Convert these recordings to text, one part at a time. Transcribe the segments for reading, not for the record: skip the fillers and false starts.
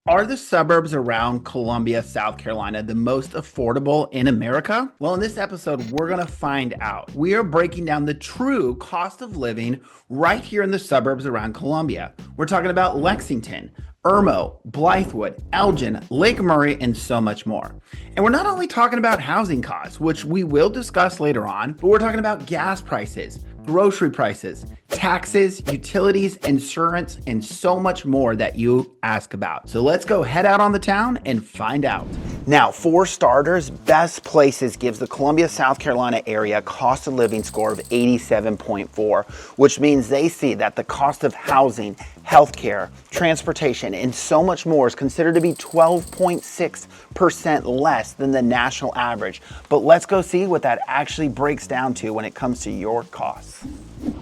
Are the suburbs around Columbia, South Carolina, the most affordable in America? Well, in this episode, we're going to find out. We are breaking down the true cost of living right here in the suburbs around Columbia. We're talking about Lexington, Irmo, Blythewood, Elgin, Lake Murray, and so much more. And we're not only talking about housing costs, which we will discuss later on, but we're talking about gas prices, grocery prices, taxes, utilities, insurance, and so much more that you ask about. So let's go head out on the town and find out. Now, for starters, Best Places gives the Columbia, South Carolina area cost of living score of 87.4, which means they see that the cost of housing, healthcare, transportation, and so much more is considered to be 12.6% less than the national average. But let's go see what that actually breaks down to when it comes to your costs.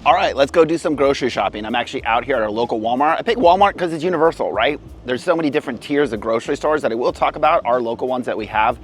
All right, let's go do some grocery shopping. I'm actually out here at our local Walmart. I picked Walmart because it's universal, right? There's so many different tiers of grocery stores that I will talk about, our local ones that we have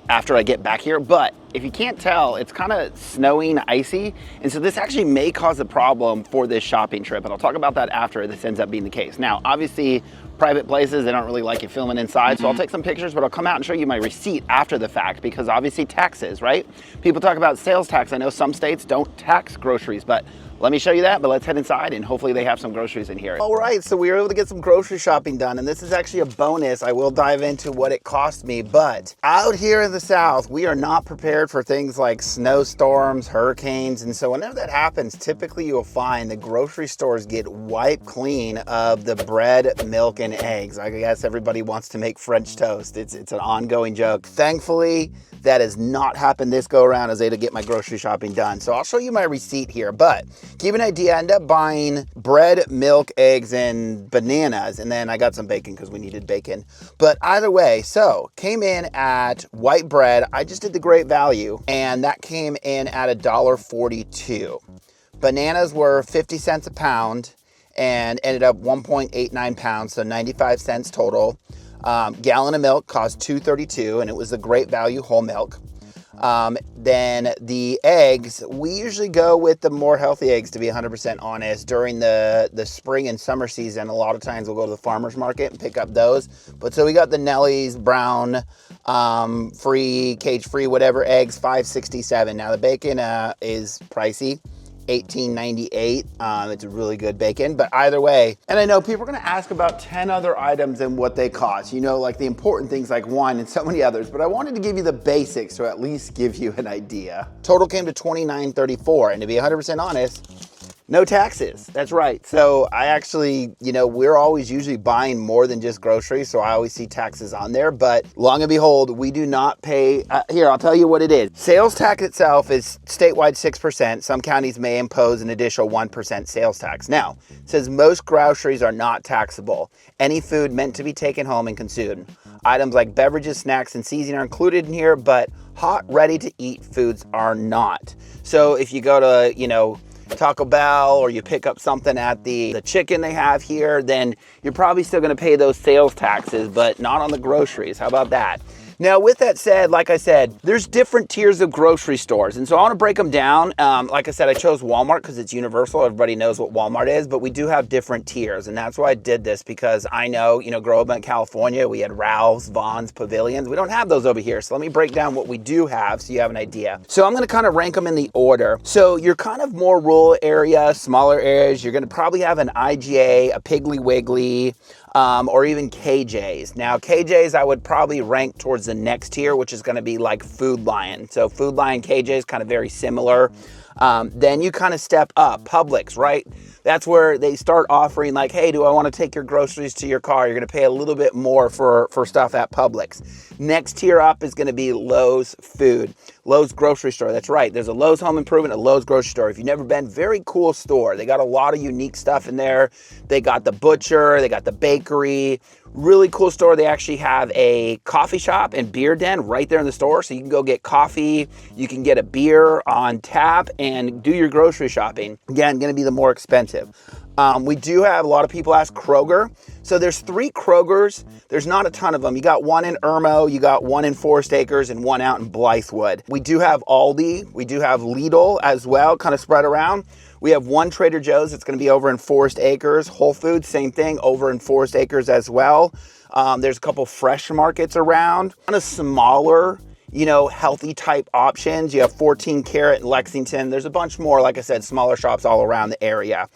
after I get back here. But if you can't tell, it's kind of snowing, icy. And so this actually may cause a problem for this shopping trip. And I'll talk about that after this ends up being the case. Now, obviously, private places, they don't really like you filming inside. So I'll take some pictures, but I'll come out and show you my receipt after the fact because obviously taxes, right? People talk about sales tax. I know some states don't tax groceries, but let me show you that, but let's head inside and hopefully they have some groceries in here. All right, so we were able to get some grocery shopping done, and this is actually a bonus. I will dive into what it cost me, but out here in the South, we are not prepared for things like snowstorms, hurricanes, and so whenever that happens, typically you'll find the grocery stores get wiped clean of the bread, milk, and eggs. I guess everybody wants to make French toast. It's an ongoing joke. Thankfully, that has not happened this go around. I was able to get my grocery shopping done. So I'll show you my receipt here, but give you an idea, I ended up buying bread, milk, eggs, and bananas, and then I got some bacon because we needed bacon. But either way, so came in at white bread. I just did the great value, and that came in at $1.42. Bananas were 50 cents a pound and ended up 1.89 pounds, so 95 cents total. Gallon of milk cost $2.32, and it was a great value whole milk. Then the eggs, we usually go with the more healthy eggs, to be 100% honest. During the spring and summer season, a lot of times we'll go to the farmer's market and pick up those. But so we got the Nellie's brown, free, cage-free, whatever eggs, $5.67. Now the bacon is pricey. $18.98. It's a really good bacon, but either way, and I know people are going to ask about 10 other items and what they cost, you know, like the important things like wine and so many others, but I wanted to give you the basics to at least give you an idea. Total came to $29.34, and to be 100% honest, no taxes. That's right. So I actually, you know, we're always usually buying more than just groceries, so I always see taxes on there, but long and behold, we do not pay. Here, I'll tell you what it is. Sales tax itself is statewide 6%. Some counties may impose an additional 1% sales tax. Now, it says most groceries are not taxable. Any food meant to be taken home and consumed. Items like beverages, snacks, and seasoning are included in here, but hot, ready-to-eat foods are not. So if you go to, you know, Taco Bell, or you pick up something at the chicken they have here, then you're probably still going to pay those sales taxes, but not on the groceries. How about that? Now, with that said, like I said, there's different tiers of grocery stores. And so I want to break them down. Like I said, I chose Walmart because it's universal. Everybody knows what Walmart is, but we do have different tiers. And that's why I did this, because I know, you know, growing up in California, we had Ralph's, Vaughn's, Pavilions. We don't have those over here. So let me break down what we do have so you have an idea. So I'm going to kind of rank them in the order. So you're kind of more rural area, smaller areas. You're going to probably have an IGA, a Piggly Wiggly, or even KJ's. Now, KJ's I would probably rank towards the next tier, which is going to be like Food Lion. So Food Lion, KJ's kind of very similar. Then you kind of step up. Publix, right? That's where they start offering like, hey, do I want to take your groceries to your car? You're going to pay a little bit more for stuff at Publix. Next tier up is going to be Lowe's Food. Lowe's grocery store. That's right. There's a Lowe's Home Improvement, a Lowe's grocery store. If you've never been, very cool store. They got a lot of unique stuff in there. They got the butcher, they got the bakery. Really cool store. They actually have a coffee shop and beer den right there in the store. So you can go get coffee, you can get a beer on tap and do your grocery shopping. Again, going to be the more expensive. We do have a lot of people ask Kroger. So there's 3 Krogers. There's not a ton of them. You got one in Irmo, you got one in Forest Acres, and one out in Blythewood. We do have Aldi. We do have Lidl as well, kind of spread around. We have one Trader Joe's. It's going to be over in Forest Acres. Whole Foods, same thing, over in Forest Acres as well. There's a couple fresh markets around. On a smaller, healthy type options, you have 14 Carat in Lexington. There's a bunch more, like I said, smaller shops all around the area.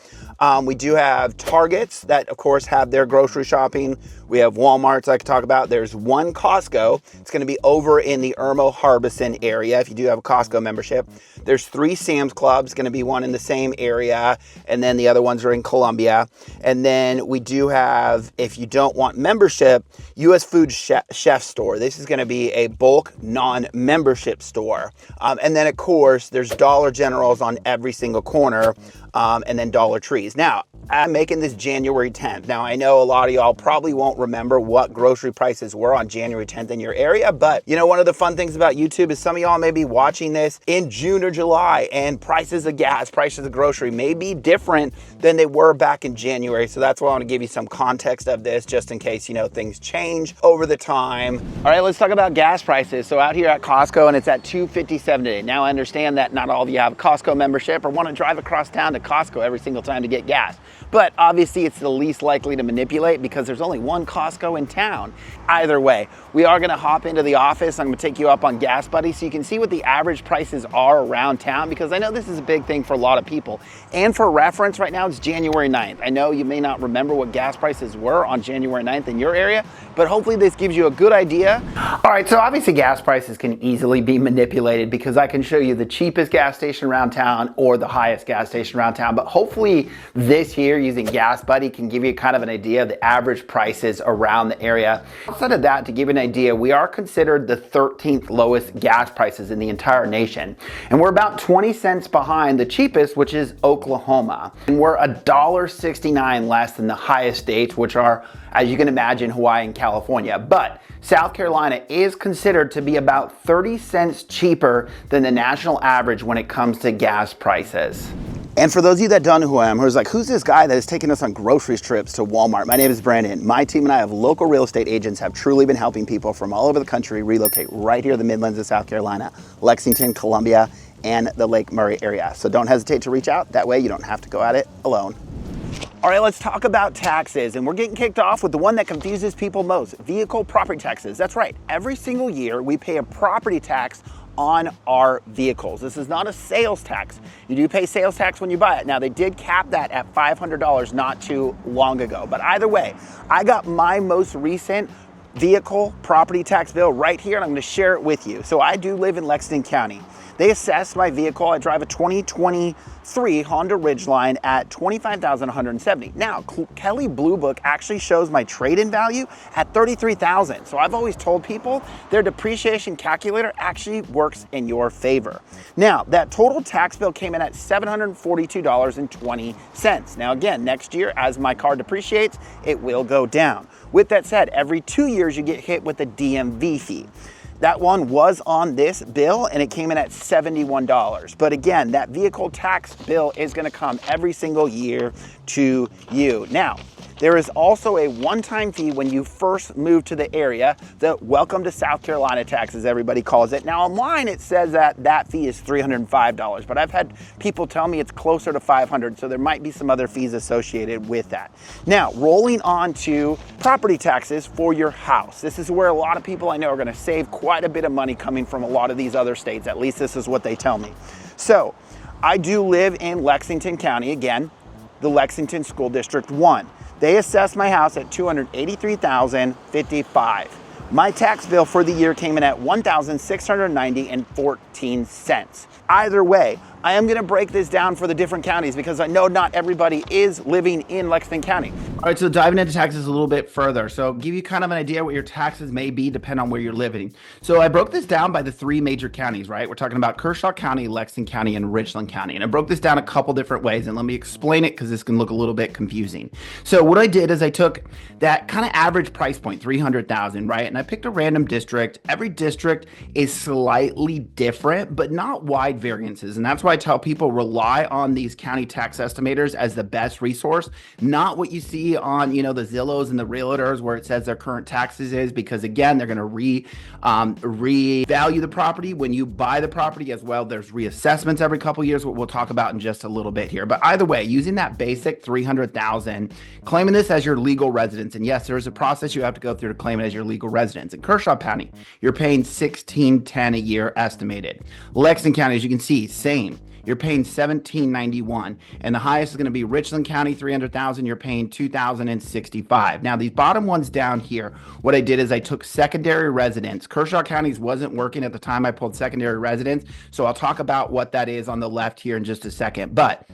We do have Targets that, of course, have their grocery shopping. We have Walmarts I could talk about. There's one Costco. It's going to be over in the Harbison area if you do have a Costco membership. There's 3 Sam's Clubs, going to be one in the same area, and then the other ones are in Columbia. And then we do have, if you don't want membership, U.S. Food Chef Store. This is going to be a bulk non-membership store. And then, of course, there's Dollar Generals on every single corner, and then Dollar Trees. Now, I'm making this January 10th. Now, I know a lot of y'all probably won't remember what grocery prices were on January 10th in your area, but one of the fun things about YouTube is some of y'all may be watching this in June or July, and prices of gas, prices of grocery may be different than they were back in January. So that's why I want to give you some context of this, just in case, things change over the time. All right, let's talk about gas prices. So out here at Costco, and it's at $2.57 today. Now, I understand that not all of you have a Costco membership or want to drive across town to Costco every single time to get gas. But obviously it's the least likely to manipulate because there's only one Costco in town. Either way, we are gonna hop into the office. I'm gonna take you up on Gas Buddy so you can see what the average prices are around town, because I know this is a big thing for a lot of people. And for reference, right now it's January 9th. I know you may not remember what gas prices were on January 9th in your area, but hopefully this gives you a good idea. All right, so obviously gas prices can easily be manipulated because I can show you the cheapest gas station around town or the highest gas station around town, but hopefully this here using Gas Buddy can give you kind of an idea of the average prices around the area. Outside of that, to give you an idea, we are considered the 13th lowest gas prices in the entire nation. And we're about 20 cents behind the cheapest, which is Oklahoma. And we're $1.69 less than the highest states, which are, as you can imagine, Hawaii and California. But South Carolina is considered to be about 30 cents cheaper than the national average when it comes to gas prices. And for those of you that don't know who I am, who's like, who's this guy that is taking us on groceries trips to Walmart? My name is Brandon. My team and I of local real estate agents have truly been helping people from all over the country relocate right here in the Midlands of South Carolina, Lexington, Columbia, and the Lake Murray area. So don't hesitate to reach out. That way you don't have to go at it alone. All right, let's talk about taxes. And we're getting kicked off with the one that confuses people most, vehicle property taxes. That's right. Every single year we pay a property tax on our vehicles. This is not a sales tax. You do pay sales tax when you buy it. Now, they did cap that at $500 not too long ago. But either way, I got my most recent vehicle property tax bill right here, and I'm going to share it with you. So I do live in Lexington County. They assessed my vehicle. I drive a 2023 Honda Ridgeline at $25,170. Now, Kelly Blue Book actually shows my trade-in value at $33,000. So I've always told people their depreciation calculator actually works in your favor. Now, that total tax bill came in at $742.20. Now, again, next year, as my car depreciates, it will go down. With that said, every 2 years you get hit with a DMV fee. That one was on this bill and it came in at $71. But again, that vehicle tax bill is gonna come every single year to you. Now, there is also a one-time fee when you first move to the area, the Welcome to South Carolina tax, as everybody calls it. Now online it says that that fee is $305, but I've had people tell me it's closer to $500, so there might be some other fees associated with that. Now, rolling on to property taxes for your house. This is where a lot of people I know are gonna save quite a bit of money coming from a lot of these other states. At least this is what they tell me. So, I do live in Lexington County, again, the Lexington School District 1. They assessed my house at $283,055. My tax bill for the year came in at $1,690.14. Either way, I am gonna break this down for the different counties because I know not everybody is living in Lexington County. All right, so diving into taxes a little bit further. So give you kind of an idea what your taxes may be depending on where you're living. So I broke this down by the 3 major counties, right? We're talking about Kershaw County, Lexington County, and Richland County. And I broke this down a couple different ways, and let me explain it because this can look a little bit confusing. So what I did is I took that kind of average price point, 300,000, right? And I picked a random district. Every district is slightly different, but not wide variances. And that's why why I tell people rely on these county tax estimators as the best resource, not what you see on, you know, the Zillows and the realtors where it says their current taxes is, because again, they're going to revalue the property when you buy the property as well. There's reassessments every couple of years, what we'll talk about in just a little bit here. But either way, using that basic 300,000, claiming this as your legal residence. And yes, there is a process you have to go through to claim it as your legal residence. In Kershaw County, you're paying $1610 a year estimated. Lexington County, as you can see, same. You're paying $1791, and the highest is going to be Richland County, $300,000. You're paying $2,065. Now, these bottom ones down here, what I did is I took secondary residence. Kershaw County's wasn't working at the time I pulled secondary residence, so I'll talk about what that is on the left here in just a second. But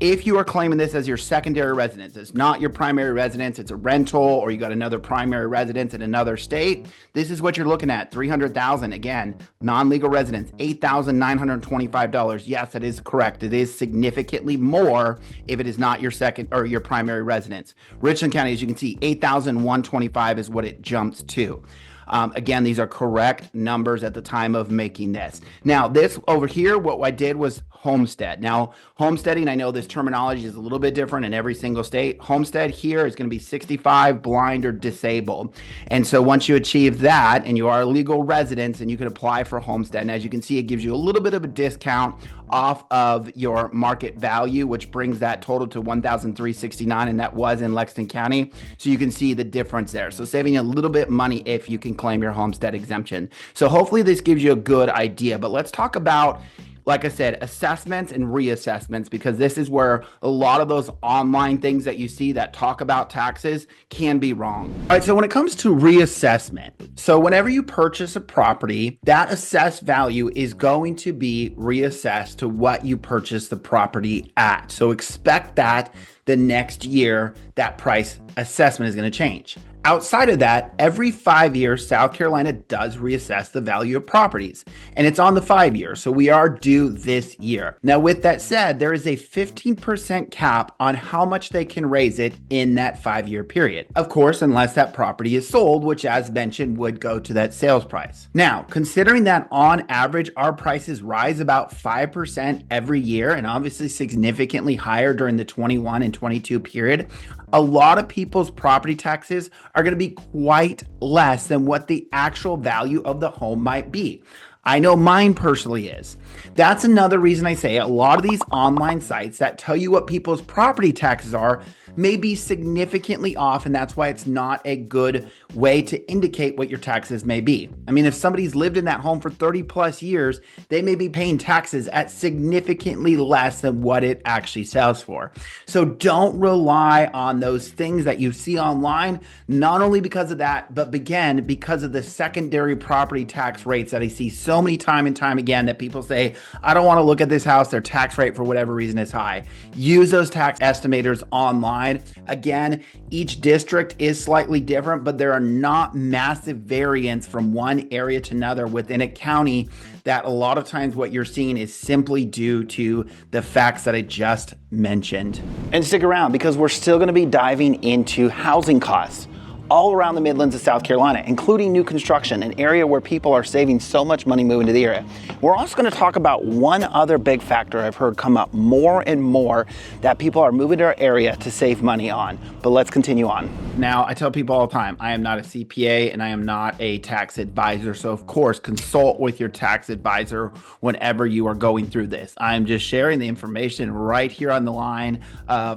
if you are claiming this as your secondary residence, it's not your primary residence, it's a rental, or you got another primary residence in another state, this is what you're looking at. $300,000, again, non-legal residence, $8,925. Yes, that is correct. It is significantly more if it is not your second or your primary residence. Richland County, as you can see, $8,125 is what it jumps to. Again, these are correct numbers at the time of making this. Now, this over here, what I did was homestead. Now, homesteading, I know this terminology is a little bit different in every single state. Homestead here is going to be 65, blind, or disabled. And so once you achieve that and you are a legal resident, then you can apply for homestead. And as you can see, it gives you a little bit of a discount off of your market value, which brings that total to $1,369, and that was in Lexington County. So you can see the difference there. So saving you a little bit of money if you can claim your homestead exemption. So hopefully this gives you a good idea. But let's talk about, like I said, assessments and reassessments, because this is where a lot of those online things that you see that talk about taxes can be wrong. All right, so when it comes to reassessment, so whenever you purchase a property, that assessed value is going to be reassessed to what you purchased the property at. So expect that the next year, that price assessment is going to change. Outside of that, every 5 years, South Carolina does reassess the value of properties, and it's on the 5 years. So we are due this year. Now, with that said, there is a 15% cap on how much they can raise it in that 5-year period. Of course, unless that property is sold, which as mentioned would go to that sales price. Now, considering that on average, our prices rise about 5% every year, and obviously significantly higher during the 21 and 22 period, a lot of people's property taxes are going to be quite less than what the actual value of the home might be. I know mine personally is. That's another reason I say a lot of these online sites that tell you what people's property taxes are may be significantly off, and that's why it's not a good way to indicate what your taxes may be. I mean, if somebody's lived in that home for 30 plus years, they may be paying taxes at significantly less than what it actually sells for. So don't rely on those things that you see online, not only because of that, but again, because of the secondary property tax rates that I see so many time and time again that people say, I don't want to look at this house, their tax rate for whatever reason is high. Use those tax estimators online. Again, each district is slightly different, but there are not massive variance from one area to another within a county, that a lot of times what you're seeing is simply due to the facts that I just mentioned. And stick around, because we're still going to be diving into housing costs all around the Midlands of South Carolina, including new construction, an area where people are saving so much money moving to the area. We're also going to talk about one other big factor I've heard come up more and more that people are moving to our area to save money on. But let's continue on. Now, I tell people all the time, I am not a CPA and I am not a tax advisor. So of course, consult with your tax advisor whenever you are going through this. I'm just sharing the information right here on the line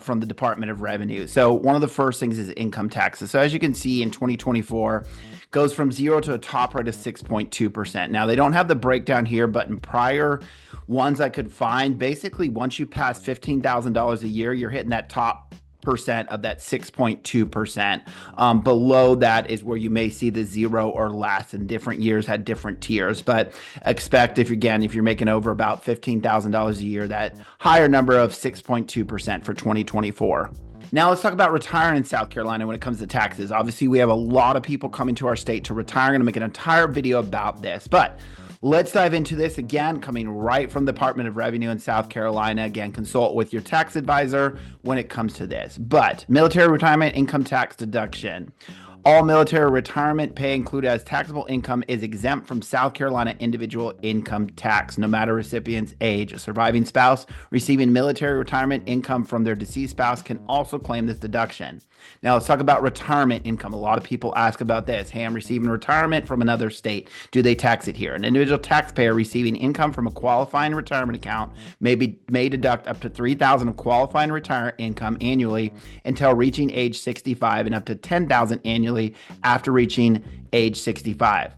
from the Department of Revenue. So one of the first things is income taxes. So as you can see, in 2024 goes from 0 to a top rate of 6.2%. Now, they don't have the breakdown here, but in prior ones I could find, basically once you pass $15,000 a year, you're hitting that top percent of that 6.2%. Below that is where you may see the 0 or less, and different years had different tiers. But expect, if you're making over about $15,000 a year, that higher number of 6.2% for 2024. Now let's talk about retiring in South Carolina when it comes to taxes. Obviously, we have a lot of people coming to our state to retire. I'm going to make an entire video about this, but let's dive into this again, coming right from the Department of Revenue in South Carolina. Again, consult with your tax advisor when it comes to this. But military retirement income tax deduction. All military retirement pay included as taxable income is exempt from South Carolina individual income tax, no matter recipient's age. A surviving spouse receiving military retirement income from their deceased spouse can also claim this deduction. Now, let's talk about retirement income. A lot of people ask about this. Hey, I'm receiving retirement from another state. Do they tax it here? An individual taxpayer receiving income from a qualifying retirement account may deduct up to $3,000 of qualifying retirement income annually until reaching age 65 and up to $10,000 annually after reaching age 65.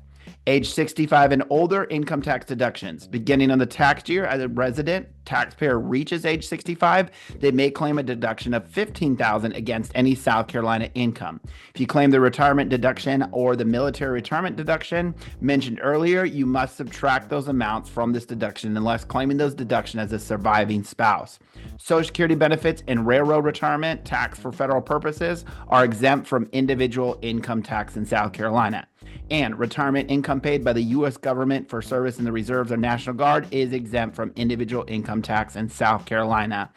Age 65 and older income tax deductions. Beginning on the tax year, as a resident taxpayer reaches age 65, they may claim a deduction of $15,000 against any South Carolina income. If you claim the retirement deduction or the military retirement deduction mentioned earlier, you must subtract those amounts from this deduction unless claiming those deductions as a surviving spouse. Social Security benefits and railroad retirement tax for federal purposes are exempt from individual income tax in South Carolina. And retirement income paid by the U.S. government for service in the reserves or National Guard is exempt from individual income tax in South Carolina.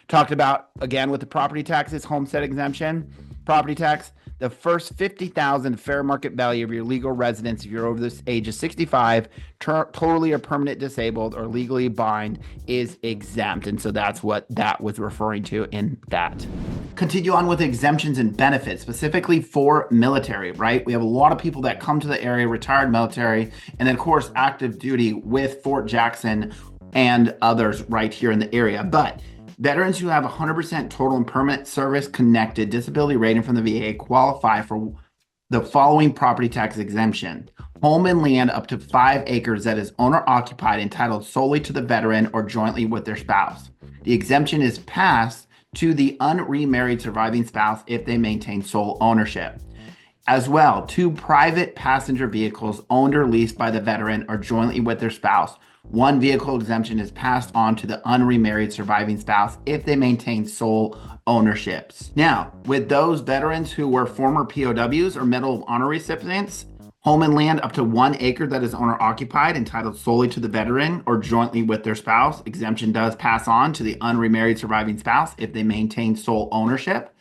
Talked about, again, with the property taxes, homestead exemption, property tax, the first $50,000 fair market value of your legal residence if you're over this age of 65, totally or permanent disabled or legally blind is exempt. And so that's what that was referring to in that. Continue on with exemptions and benefits, specifically for military, right? We have a lot of people that come to the area, retired military, and then of course, active duty with Fort Jackson and others right here in the area. But veterans who have 100% total and permanent service connected disability rating from the VA qualify for the following property tax exemption. Home and land up to 5 acres that is owner occupied, entitled solely to the veteran or jointly with their spouse. The exemption is passed to the unremarried surviving spouse if they maintain sole ownership. As well, 2 private passenger vehicles owned or leased by the veteran or jointly with their spouse. 1 vehicle exemption is passed on to the unremarried surviving spouse if they maintain sole ownerships. Now, with those veterans who were former POWs or Medal of Honor recipients, home and land up to 1 acre that is owner occupied, entitled solely to the veteran or jointly with their spouse, exemption does pass on to the unremarried surviving spouse if they maintain sole ownership.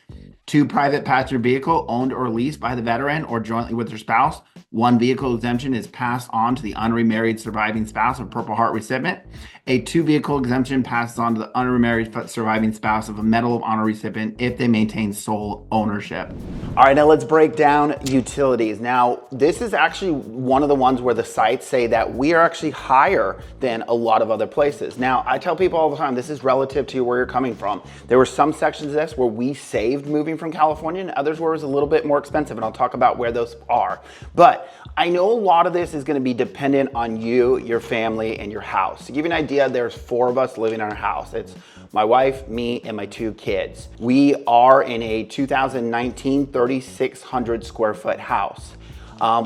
2 private passenger vehicle owned or leased by the veteran or jointly with their spouse. 1 vehicle exemption is passed on to the unremarried surviving spouse of Purple Heart recipient. A 2 vehicle exemption passes on to the unremarried surviving spouse of a Medal of Honor recipient if they maintain sole ownership. All right, now let's break down utilities. Now, this is actually one of the ones where the sites say that we are actually higher than a lot of other places. Now, I tell people all the time, this is relative to where you're coming from. There were some sections of this where we saved moving from California, and others where it was a little bit more expensive, and I'll talk about where those are. But I know a lot of this is going to be dependent on you, your family, and your house. To give you an idea, there's 4 of us living in our house. It's my wife, me, and my 2 kids. We are in a 2019 3,600 square foot house.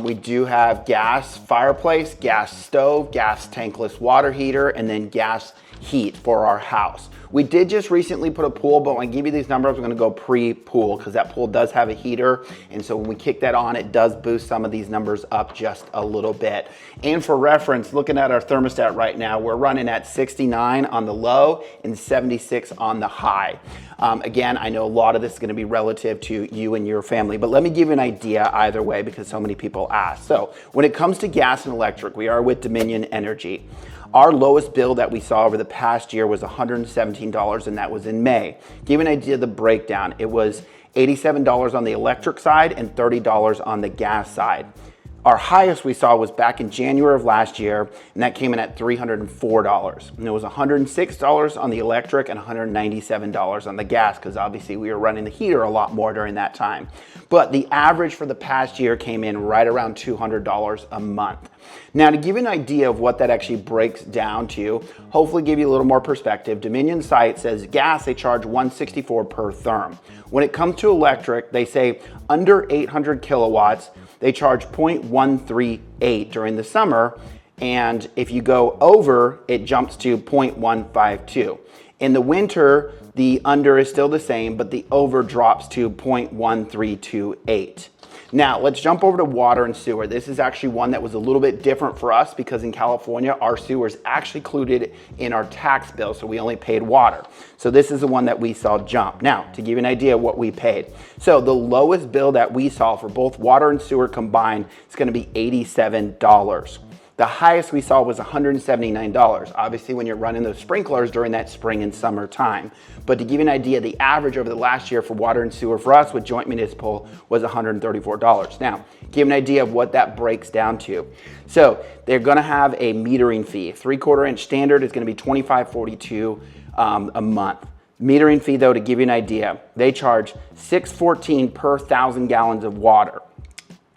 We do have gas fireplace, gas stove, gas tankless water heater, and then gas heat for our house. We did just recently put a pool, but when I give you these numbers, I'm gonna go pre-pool because that pool does have a heater. And so when we kick that on, it does boost some of these numbers up just a little bit. And for reference, looking at our thermostat right now, we're running at 69 on the low and 76 on the high. Again, I know a lot of this is gonna be relative to you and your family, but let me give you an idea either way because so many people ask. So when it comes to gas and electric, we are with Dominion Energy. Our lowest bill that we saw over the past year was $117, and that was in May. Give you an idea of the breakdown. It was $87 on the electric side and $30 on the gas side. Our highest we saw was back in January of last year, and that came in at $304. And it was $106 on the electric and $197 on the gas, because obviously we were running the heater a lot more during that time. But the average for the past year came in right around $200 a month. Now, to give you an idea of what that actually breaks down to, hopefully give you a little more perspective, Dominion site says gas, they charge $164 per therm. When it comes to electric, they say under 800 kilowatts, they charge $0.138 during the summer, and if you go over, it jumps to $0.152. In the winter, the under is still the same, but the over drops to $0.1328. Now, let's jump over to water and sewer. This is actually one that was a little bit different for us because in California, our sewer is actually included in our tax bill, so we only paid water. So this is the one that we saw jump. Now, to give you an idea of what we paid. So the lowest bill that we saw for both water and sewer combined is gonna be $87. The highest we saw was $179, obviously when you're running those sprinklers during that spring and summer time. But to give you an idea, the average over the last year for water and sewer for us with joint municipal was $134. Now, give an idea of what that breaks down to. So they're gonna have a metering fee. 3/4 inch standard is gonna be $25.42 a month. Metering fee though, to give you an idea, they charge $6.14 per 1,000 gallons of water.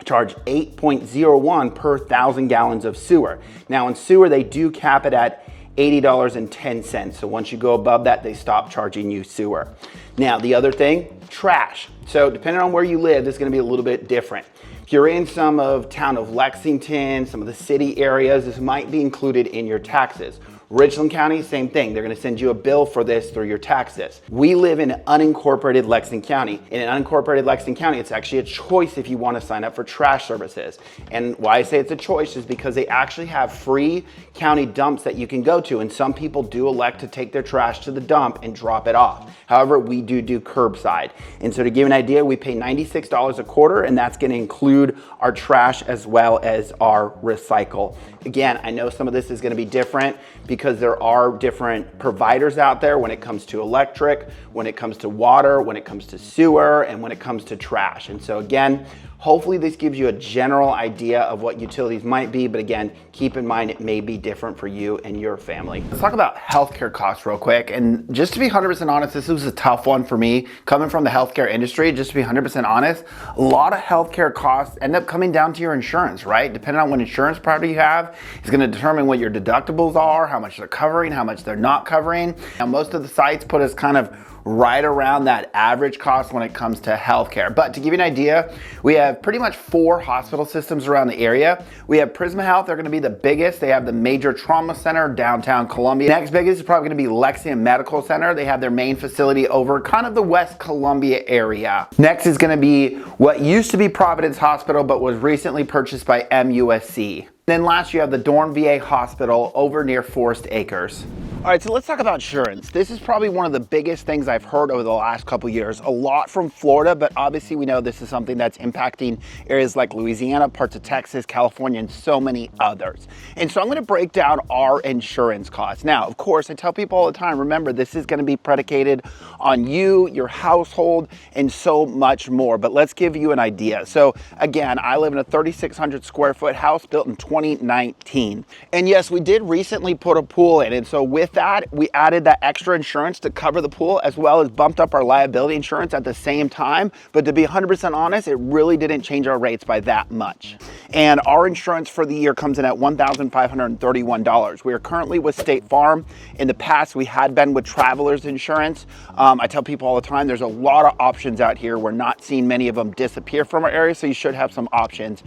Charge 8.01 per 1,000 gallons of sewer. Now in sewer, they do cap it at $80.10. So once you go above that, they stop charging you sewer. Now the other thing, trash. So depending on where you live, this is gonna be a little bit different. If you're in some of town of Lexington, some of the city areas, this might be included in your taxes. Richland County, same thing. They're gonna send you a bill for this through your taxes. We live in unincorporated Lexington County. In an unincorporated Lexington County, it's actually a choice if you wanna sign up for trash services. And why I say it's a choice is because they actually have free county dumps that you can go to, and some people do elect to take their trash to the dump and drop it off. However, we do curbside. And so to give you an idea, we pay $96 a quarter, and that's gonna include our trash as well as our recycle. Again, I know some of this is gonna be different because there are different providers out there when it comes to electric, when it comes to water, when it comes to sewer, and when it comes to trash. And so again, hopefully this gives you a general idea of what utilities might be, but again, keep in mind it may be different for you and your family. Let's talk about healthcare costs real quick. And just to be 100% honest, this was a tough one for me coming from the healthcare industry. Just to be 100% honest, a lot of healthcare costs end up coming down to your insurance, right? Depending on what insurance property you have, it's gonna determine what your deductibles are, how much they're covering, how much they're not covering. Now, most of the sites put us kind of right around that average cost when it comes to healthcare. But to give you an idea, we have pretty much 4 hospital systems around the area. We have Prisma Health, they're gonna be the biggest. They have the major trauma center, downtown Columbia. Next biggest is probably gonna be Lexington Medical Center. They have their main facility over kind of the West Columbia area. Next is gonna be what used to be Providence Hospital, but was recently purchased by MUSC. Then last you have the Dorn VA Hospital over near Forest Acres. All right, so let's talk about insurance. This is probably one of the biggest things I've heard over the last couple years. A lot from Florida, but obviously we know this is something that's impacting areas like Louisiana, parts of Texas, California, and so many others. And so I'm gonna break down our insurance costs. Now, of course, I tell people all the time, remember, this is gonna be predicated on you, your household, and so much more. But let's give you an idea. So again, I live in a 3,600 square foot house built in 2019. And yes, we did recently put a pool in. And so with that, we added that extra insurance to cover the pool as well as bumped up our liability insurance at the same time. But to be 100% honest, it really didn't change our rates by that much. And our insurance for the year comes in at $1,531. We are currently with State Farm. In the past, we had been with Travelers Insurance. I tell people all the time, there's a lot of options out here. We're not seeing many of them disappear from our area, so you should have some options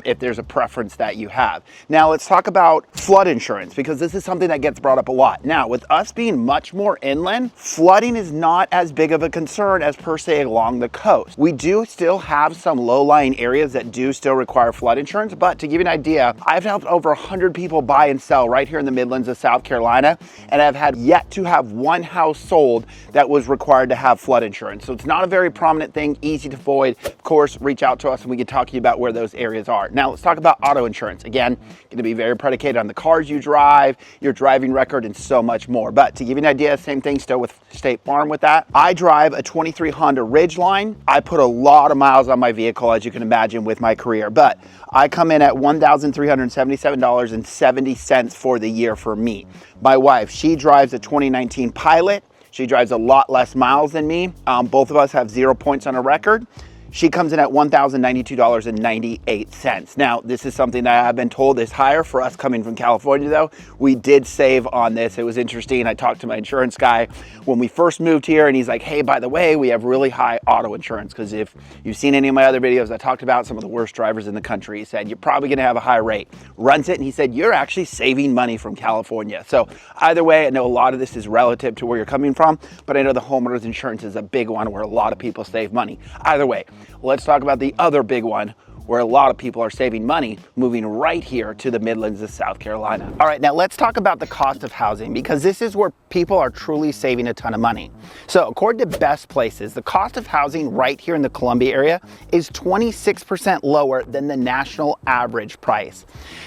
if there's a preference that you have. Now let's talk about flood insurance, because this is something that gets brought up a lot. Now, with us being much more inland, flooding is not as big of a concern as per se along the coast. We do still have some low-lying areas that do still require flood insurance, but to give you an idea, I've helped over 100 people buy and sell right here in the Midlands of South Carolina, and I've had yet to have one house sold that was required to have flood insurance. So it's not a very prominent thing, easy to avoid. Of course, reach out to us and we can talk to you about where those areas are. Now let's talk about auto insurance. Again, going to be very predicated on the cars you drive, your driving record, and so much more. But to give you an idea, same thing still with State Farm with that. I drive a 23 Honda Ridgeline. I put a lot of miles on my vehicle, as you can imagine, with my career, but I come in at $1,377.70 for the year for me. My wife, she drives a 2019 Pilot. She drives a lot less miles than me. Both of us have 0 points on a record. She comes in at $1,092.98. Now, this is something that I've been told is higher for us coming from California, though. We did save on this. It was interesting. I talked to my insurance guy when we first moved here, and he's like, hey, by the way, we have really high auto insurance, because if you've seen any of my other videos, I talked about some of the worst drivers in the country. He said, you're probably going to have a high rate. Runs it, and he said, you're actually saving money from California. So either way, I know a lot of this is relative to where you're coming from, but I know the homeowners insurance is a big one where a lot of people save money. Either way, Let's talk about the other big one, where a lot of people are saving money, moving right here to the Midlands of South Carolina. All right, now let's talk about the cost of housing, because this is where people are truly saving a ton of money. So according to Best Places, the cost of housing right here in the Columbia area is 26% lower than the national average price.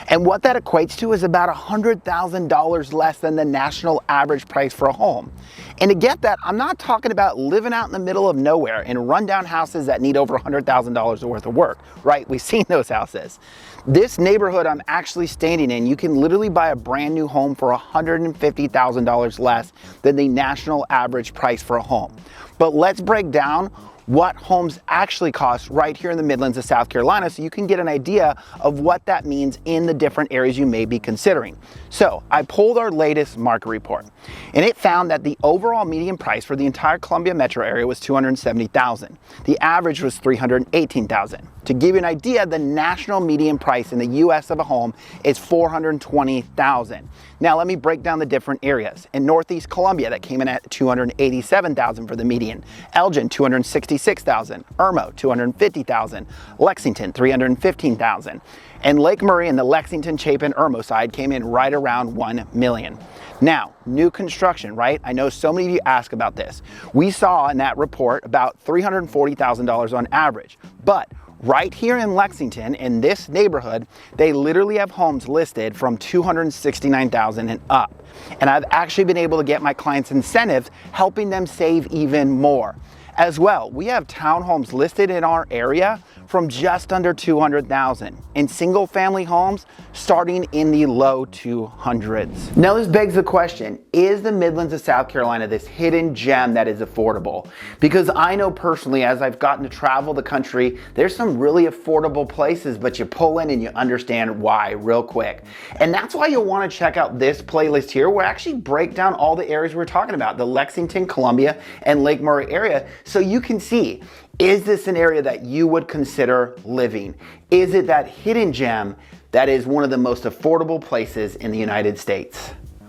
And what that equates to is about $100,000 less than the national average price for a home. And to get that, I'm not talking about living out in the middle of nowhere in rundown houses that need over $100,000 worth of work, right? We've seen those houses. This neighborhood I'm actually standing in, you can literally buy a brand new home for $150,000 less than the national average price for a home. But let's break down what homes actually cost right here in the Midlands of South Carolina, so you can get an idea of what that means in the different areas you may be considering. So I pulled our latest market report, and it found that the overall median price for the entire Columbia metro area was $270,000. The average was $318,000. To give you an idea, the national median price in the US of a home is $420,000. Now let me break down the different areas. In Northeast Columbia, that came in at $287,000 for the median. Elgin, $266,000. Irmo, $250,000. Lexington, $315,000. And Lake Murray and the Lexington, Chapin, Irmo side came in right around $1 million. Now, new construction, right? I know so many of you ask about this. We saw in that report about $340,000 on average, but right here in Lexington, in this neighborhood, they literally have homes listed from $269,000 and up. And I've actually been able to get my clients incentives, helping them save even more. As well, we have townhomes listed in our area from just under $200,000, and single family homes starting in the low 200s. Now this begs the question, is the Midlands of South Carolina this hidden gem that is affordable? Because I know personally, as I've gotten to travel the country, there's some really affordable places, but you pull in and you understand why real quick. And that's why you'll want to check out this playlist here, where I actually break down all the areas we're talking about, the Lexington, Columbia, and Lake Murray area, so you can see, is this an area that you would consider living? Is it that hidden gem that is one of the most affordable places in the United States?